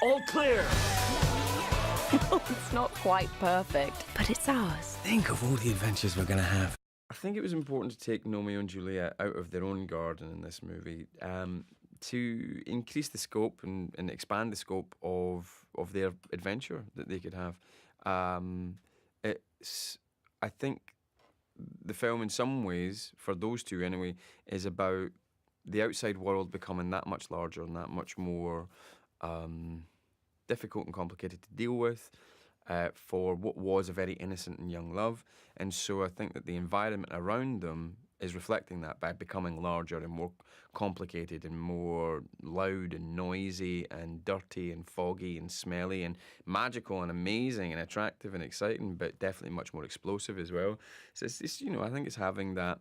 All clear! It's not quite perfect, but it's ours. Think of all the adventures we're gonna have. I think it was important to take Romeo and Juliet out of their own garden in this movie to increase the scope and expand the scope of their adventure that they could have. I think the film in some ways, for those two anyway, is about the outside world becoming that much larger and that much more difficult and complicated to deal with for what was a very innocent and young love. And so I think that the environment around them is reflecting that by becoming larger and more complicated and more loud and noisy and dirty and foggy and smelly and magical and amazing and attractive and exciting, but definitely much more explosive as well. So it's I think it's having that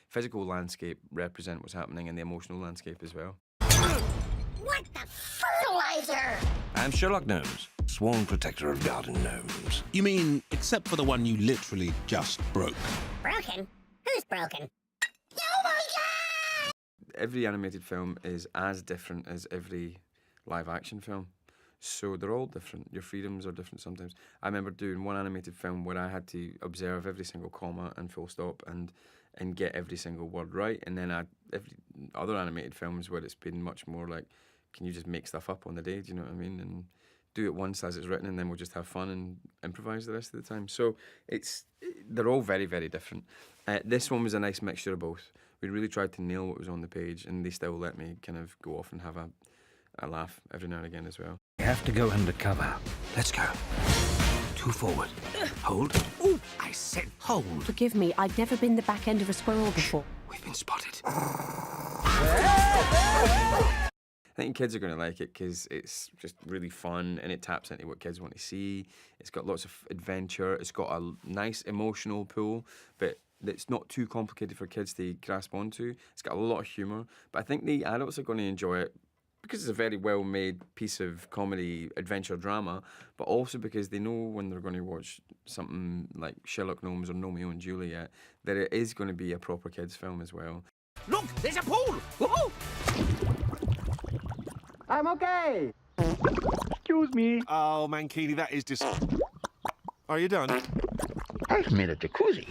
physical landscape represent what's happening in the emotional landscape as well. What the fertilizer? I'm Sherlock Gnomes, sworn protector of garden gnomes. You mean, except for the one you literally just broke? Broken? Who's broken? Oh my God! Every animated film is as different as every live action film. So they're all different. Your freedoms are different sometimes. I remember doing one animated film where I had to observe every single comma and full stop and get every single word right. And then every other animated films where it's been much more like, can you just make stuff up on the day, do you know what I mean? And do it once as it's written, and then we'll just have fun and improvise the rest of the time. So they're all very, very different. This one was a nice mixture of both. We really tried to nail what was on the page, and they still let me kind of go off and have a laugh every now and again as well. We have to go undercover. Let's go. 2 forward. Hold. Ooh, I said hold. Forgive me, I've never been the back end of a squirrel before. We've been spotted. I think kids are going to like it because it's just really fun and it taps into what kids want to see. It's got lots of adventure. It's got a nice emotional pull, but it's not too complicated for kids to grasp onto. It's got a lot of humour, but I think the adults are going to enjoy it because it's a very well-made piece of comedy adventure drama, but also because they know when they're going to watch something like Sherlock Gnomes or Romeo and Juliet that it is going to be a proper kids film as well. Look, there's a pool! Woohoo! I'm okay. Excuse me. Oh, Mankini, that is just... Are you done? I've made a jacuzzi.